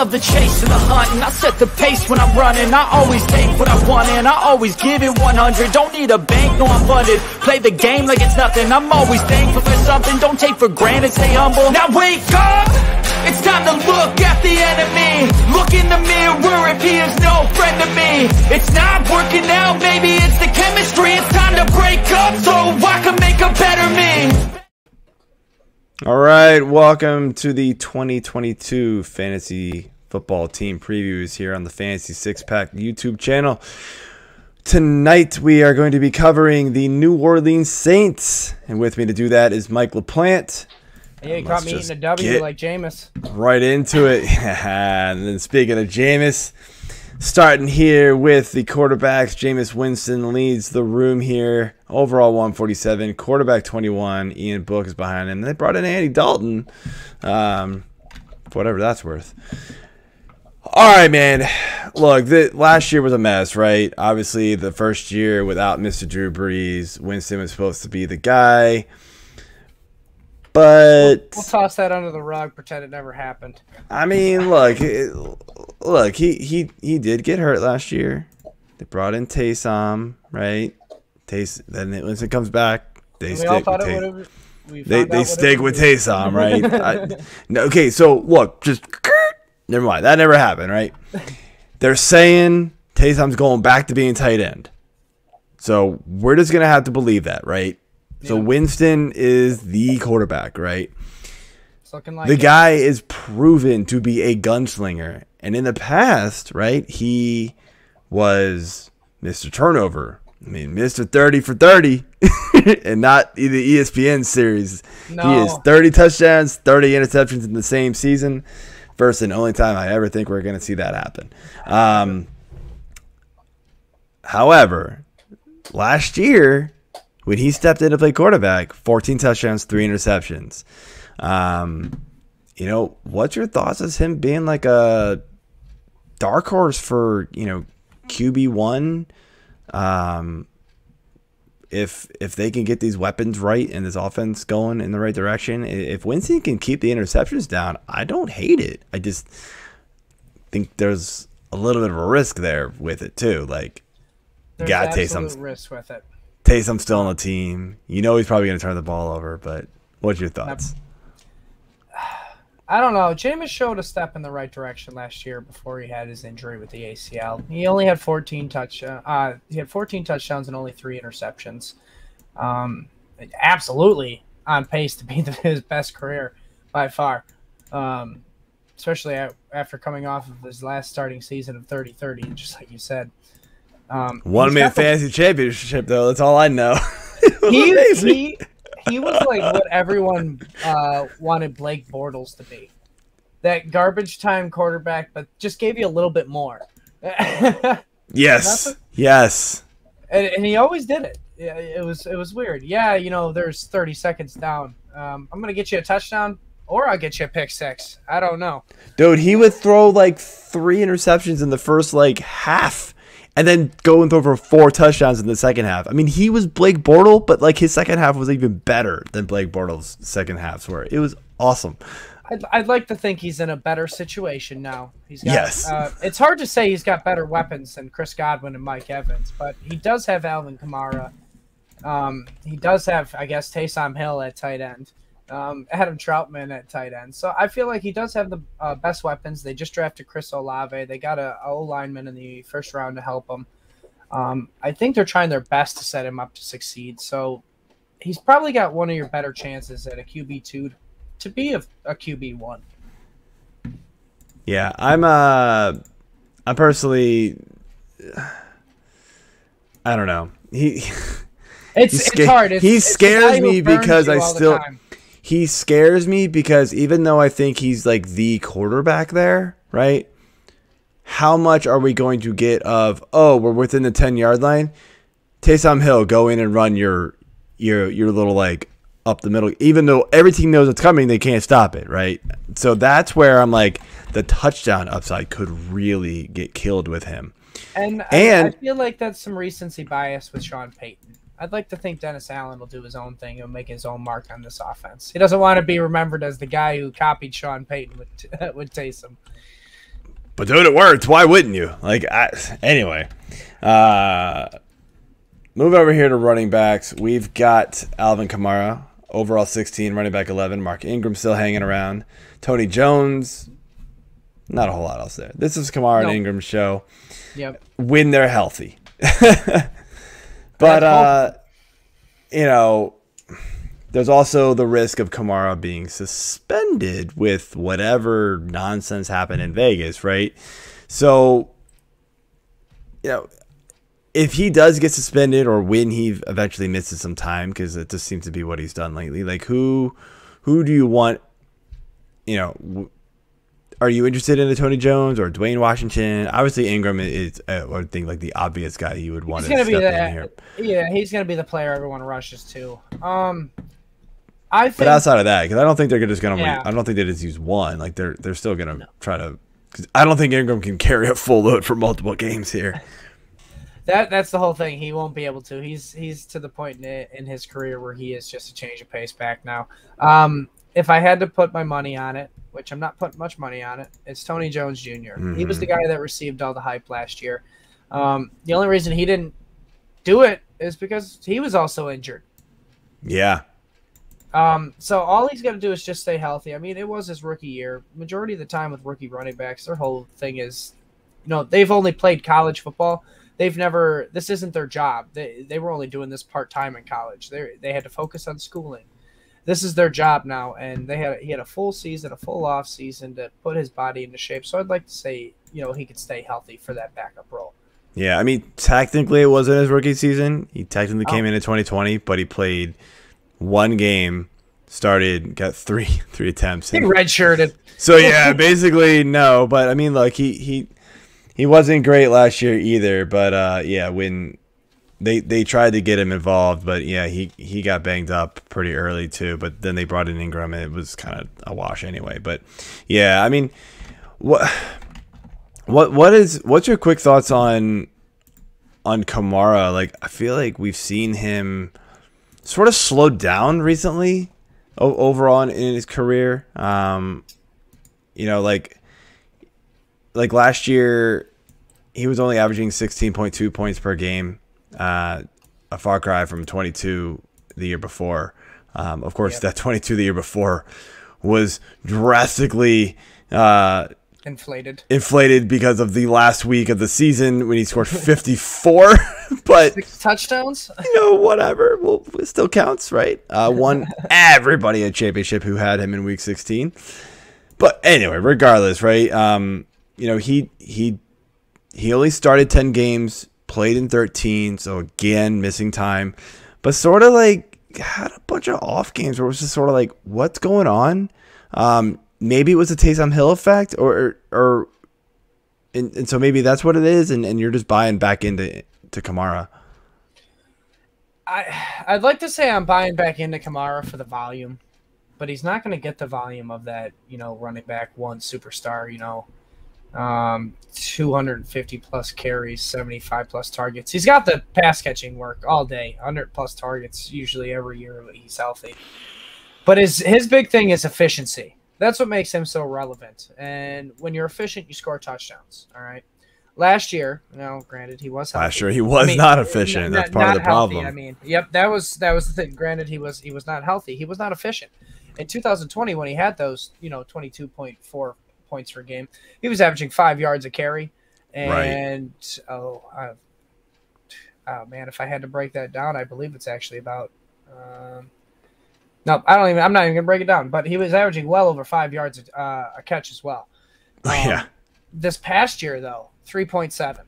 love the chase and the hunt, and I set the pace when I'm running. I always take what I want and I always give it 100. Don't need a bank, no I'm funded. Play the game like it's nothing. I'm always thankful for something. Don't take for granted, stay humble. Now wake up! It's time to look at the enemy. Look in the mirror if he is no friend to me. It's not working out, maybe it's the chemistry. It's time to break up so I can make a better me. All right, welcome to the 2022 Fantasy Football Team Previews here on the Fantasy Six Pack YouTube channel. Tonight we are going to be covering the New Orleans Saints, and with me to do that is Mike LaPlant. Yeah, you caught me eating a W like Jameis. Right into it. And then speaking of Jameis, starting here with the quarterbacks, Jameis Winston leads the room here. Overall 147, quarterback 21. Ian Book is behind him. They brought in Andy Dalton, whatever that's worth. All right, man. Look, last year was a mess, right? Obviously, the first year without Mr. Drew Brees, Winston was supposed to be the guy. But we'll toss that under the rug, pretend it never happened. I mean, look, he did get hurt last year. They brought in Taysom, right? Then once it comes back, they stick with Taysom. They stick with Taysom, right? Okay, so look, just never mind. That never happened, right? They're saying Taysom's going back to being tight end. So we're just gonna have to believe that, right? So Winston is the quarterback, right? It's looking like the guy is proven to be a gunslinger. And in the past, right, he was Mr. Turnover. I mean, Mr. 30 for 30. And not the ESPN series. No. He is 30 touchdowns, 30 interceptions in the same season. First and only time I ever think we're going to see that happen. However, last year, when he stepped in to play quarterback, 14 touchdowns, 3 interceptions. You know, what's your thoughts as him being like a dark horse for, you know, QB1? If they can get these weapons right and this offense going in the right direction, if Winston can keep the interceptions down, I don't hate it. I just think there's a little bit of a risk there with it too. Like, there's got absolute risk with it. Taysom's still on the team. You know he's probably going to turn the ball over, but what's your thoughts? I don't know. Jameis showed a step in the right direction last year before he had his injury with the ACL. He only had 14 touchdowns and only 3 interceptions. Absolutely on pace to be his best career by far. Especially after coming off of his last starting season of 30-30, just like you said. Won me a fantasy championship, though. That's all I know. He was like what everyone wanted Blake Bortles to be. That garbage time quarterback, but just gave you a little bit more. Yes. Yes. And he always did it. Yeah, it was weird. Yeah, you know, there's 30 seconds down. I'm going to get you a touchdown, or I'll get you a pick six. I don't know. Dude, he would throw like 3 interceptions in the first like half. And then going over 4 touchdowns in the second half. I mean, he was Blake Bortles, but like his second half was even better than Blake Bortles' second halves were. It was awesome. I'd like to think he's in a better situation now. He's got, yes. It's hard to say he's got better weapons than Chris Godwin and Mike Evans, but he does have Alvin Kamara. He does have, I guess, Taysom Hill at tight end. Adam Troutman at tight end. So I feel like he does have the best weapons. They just drafted Chris Olave. They got a O-lineman in the first round to help him. I think they're trying their best to set him up to succeed. So he's probably got one of your better chances at a QB2 to be a QB1. Yeah, I'm personally, I don't know. It's hard. He scares me because he scares me because even though I think he's like the quarterback there, right? How much are we going to get of, oh, we're within the 10-yard line? Taysom Hill, go in and run your little like up the middle. Even though every team knows it's coming, they can't stop it, right? So that's where I'm like, the touchdown upside could really get killed with him. And I feel like that's some recency bias with Sean Payton. I'd like to think Dennis Allen will do his own thing and make his own mark on this offense. He doesn't want to be remembered as the guy who copied Sean Payton with Taysom. But dude, it worked. Why wouldn't you? Like, anyway. Move over here to running backs. We've got Alvin Kamara, overall 16, running back 11. Mark Ingram still hanging around. Tony Jones, not a whole lot else there. This is Kamara and Ingram's show. Yep. When they're healthy. But, you know, there's also the risk of Kamara being suspended with whatever nonsense happened in Vegas, right? So, you know, if he does get suspended or when he eventually misses some time, because it just seems to be what he's done lately, like who do you want, you know, are you interested in a Tony Jones or Dwayne Washington? Obviously, Ingram is, I would think, like the obvious guy you would want to step in here. Yeah, he's going to be the player everyone rushes to. I think, but outside of that, because I don't think they're just going to. I don't think they just use one. Like they're still going to try to. Because I don't think Ingram can carry a full load for multiple games here. That's the whole thing. He won't be able to. He's to the point in his career where he is just a change of pace back now. If I had to put my money on it, which I'm not putting much money on it, it's Tony Jones Jr. Mm-hmm. He was the guy that received all the hype last year. The only reason he didn't do it is because he was also injured. Yeah. So all he's got to do is just stay healthy. I mean, it was his rookie year. Majority of the time with rookie running backs, their whole thing is, you know, they've only played college football. They've never. This isn't their job. They were only doing this part-time in college. They had to focus on schooling. This is their job now, and he had a full season, a full off season to put his body into shape. So I'd like to say, you know, he could stay healthy for that backup role. Yeah, I mean, technically it wasn't his rookie season. He technically came in 2020, but he played one game, got three attempts. He redshirted. So yeah, basically no. But I mean, like he wasn't great last year either. But yeah, when they tried to get him involved, but yeah, he got banged up pretty early too. But then they brought in Ingram, and it was kind of a wash anyway. But yeah, I mean, what's your quick thoughts on Kamara? Like, I feel like we've seen him sort of slow down recently overall in his career. You know, like last year, he was only averaging 16.2 points per game. A far cry from 22 the year before. Of course, that 22 the year before was drastically inflated because of the last week of the season when he scored 54. But 6 touchdowns. You know, whatever. Well, it still counts, right? Won everybody a championship who had him in week 16. But anyway, regardless, right? You know, he only started 10 games. Played in 13, so again, missing time. But sort of like had a bunch of off games where it was just sort of like, what's going on? Maybe it was a Taysom Hill effect, and so maybe that's what it is, and you're just buying back into Kamara. I'd like to say I'm buying back into Kamara for the volume, but he's not going to get the volume of that, you know, running back one superstar, you know. 250 plus carries, 75 plus targets. He's got the pass catching work all day, 100 plus targets usually every year when he's healthy. But his big thing is efficiency. That's what makes him so relevant. And when you're efficient, you score touchdowns. All right. Last year, now granted he was healthy. Last year he was not efficient. That's part of the problem. I mean, yep, that was the thing. Granted, he was not healthy. He was not efficient. In 2020, when he had those, you know, 22.4 points per game, he was averaging 5 yards a carry, and oh man, if I had to break that down, I believe it's actually about no, I'm not even gonna break it down, but he was averaging well over 5 yards a catch as well. Yeah. This past year though, 3.7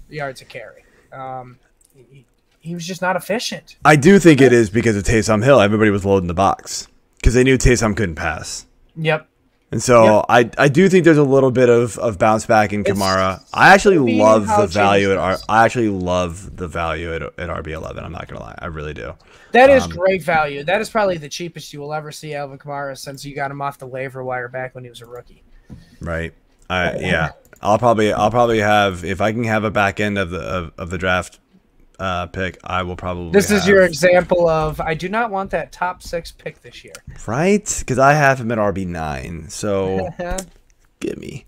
yards a carry. He was just not efficient. I do think it is because of Taysom Hill. Everybody was loading the box because they knew Taysom couldn't pass. Yep. And so I do think there's a little bit of bounce back in Kamara. I actually love the value at RB11. I'm not gonna lie, I really do. That is great value. That is probably the cheapest you will ever see Alvin Kamara since you got him off the waiver wire back when he was a rookie. Right. Yeah. I'll probably have, if I can have a back end of the draft pick, I will probably. This is your example of I do not want that top 6 pick this year. Right? Because I have him at RB9. So Gimme.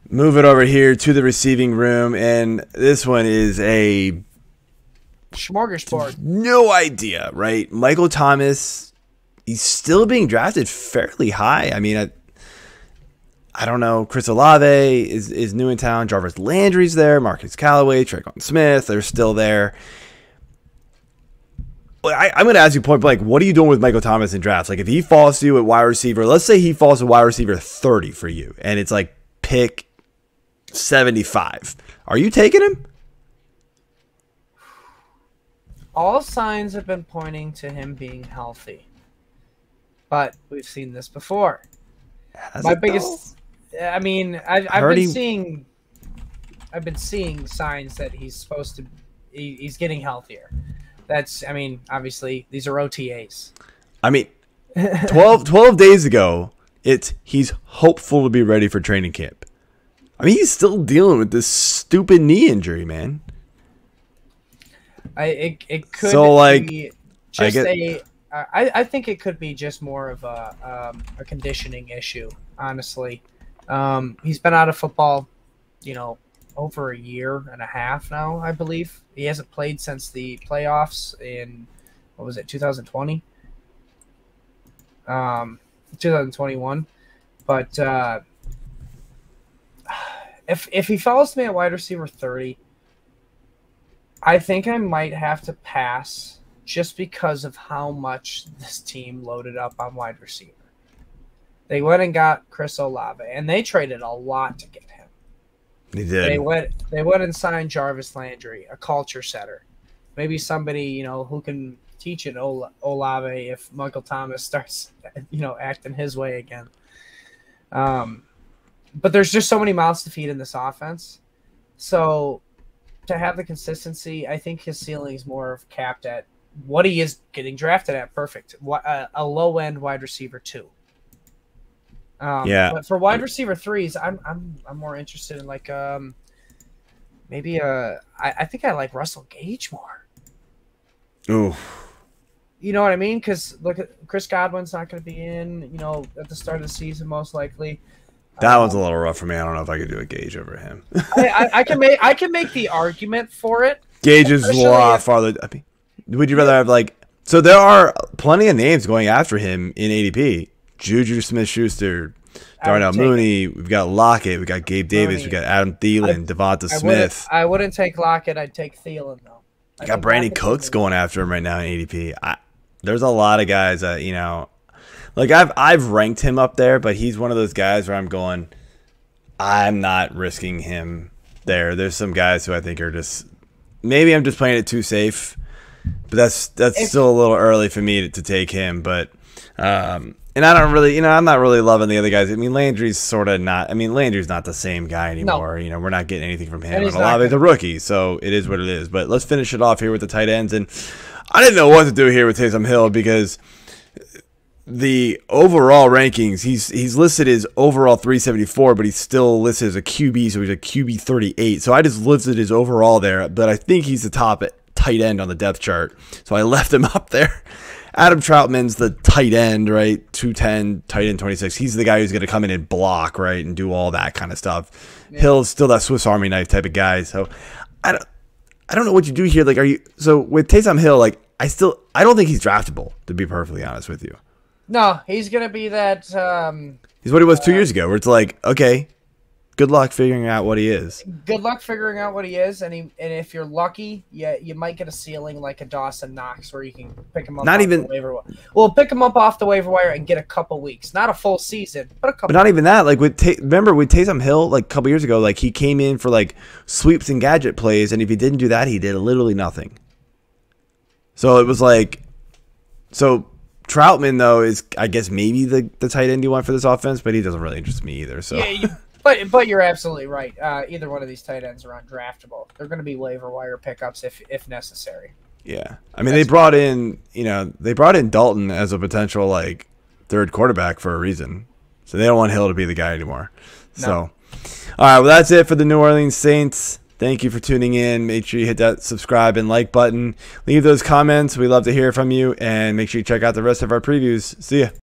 Move it over here to the receiving room, and this one is a smorgasbord. No idea, right? Michael Thomas, he's still being drafted fairly high. I mean, I don't know. Chris Olave is new in town. Jarvis Landry's there. Marcus Callaway, Tre'Quan Smith, they're still there. I'm going to ask you point blank, what are you doing with Michael Thomas in drafts? Like, if he falls to you at wide receiver, let's say he falls to wide receiver 30 for you, and it's like pick 75. Are you taking him? All signs have been pointing to him being healthy, but we've seen this before. My biggest, I mean, I've been seeing signs that he's he's getting healthier. I mean, obviously these are OTAs. I mean, 12 days ago, he's hopeful to be ready for training camp. I mean, he's still dealing with this stupid knee injury, man. It could be just I think it could be just more of a conditioning issue, honestly. He's been out of football, over a year and a half now, I believe. He hasn't played since the playoffs in, 2020? 2021. But if he falls to me at wide receiver 30, I think I might have to pass just because of how much this team loaded up on wide receiver. They went and got Chris Olave, and they traded a lot to get him. They did. They went and signed Jarvis Landry, a culture setter. Maybe somebody, who can teach an Olave if Michael Thomas starts, acting his way again. But there's just so many mouths to feed in this offense. So to have the consistency, I think his ceiling is more of capped at what he is getting drafted at. Perfect. A low-end wide receiver 2. But for wide receiver 3s, I'm more interested in maybe I think I like Russell Gage more. Ooh. You know what I mean? Because look at Chris Godwin's not going to be in, at the start of the season most likely. That one's a little rough for me. I don't know if I could do a Gage over him. I can make the argument for it. Gage is a lot farther. I mean, would you rather have so there are plenty of names going after him in ADP. Juju Smith-Schuster, Darnell Mooney. We've got Lockett. We've got Gabe Davis. We've got Adam Thielen, Devonta Smith. I wouldn't take Lockett. I'd take Thielen though. You got Brandon Cooks going after him right now in ADP. There's a lot of guys that I've ranked him up there, but he's one of those guys where I'm not risking him there. There's some guys who I think are just maybe I'm just playing it too safe, but that's still a little early for me to take him. But and I don't really, I'm not really loving the other guys. I mean, Landry's sort of not. I mean, Landry's not the same guy anymore. No. We're not getting anything from him. And Olave's a rookie, so it is what it is. But let's finish it off here with the tight ends. And I didn't know what to do here with Taysom Hill because the overall rankings, he's listed as overall 374, but he's still listed as a QB, so he's a QB 38. So I just listed his overall there, but I think he's the top tight end on the depth chart. So I left him up there. Adam Troutman's the tight end, right? 210, tight end 26. He's the guy who's going to come in and block, right, and do all that kind of stuff. Yeah. Hill's still that Swiss Army knife type of guy. So I don't know what you do here. So with Taysom Hill, I don't think he's draftable, to be perfectly honest with you. No, he's going to be that. He's what he was 2 years ago, where it's okay, good luck figuring out what he is. Good luck figuring out what he is, and if you're lucky, you might get a ceiling like a Dawson Knox, where you can pick him up. The waiver wire. Well, pick him up off the waiver wire and get a couple weeks, not a full season, but a couple. But not even that. Remember with Taysom Hill, a couple years ago, he came in for sweeps and gadget plays, and if he didn't do that, he did literally nothing. So it was so. Troutman, though, is, I guess, maybe the tight end you want for this offense, but he doesn't really interest me either. So, yeah, but you're absolutely right. Either one of these tight ends are undraftable. They're going to be waiver wire pickups if necessary. Yeah, I mean, they brought in Dalton as a potential third quarterback for a reason, so they don't want Hill to be the guy anymore. No. So, all right, well, that's it for the New Orleans Saints. Thank you for tuning in. Make sure you hit that subscribe and like button. Leave those comments. We love to hear from you. And make sure you check out the rest of our previews. See ya.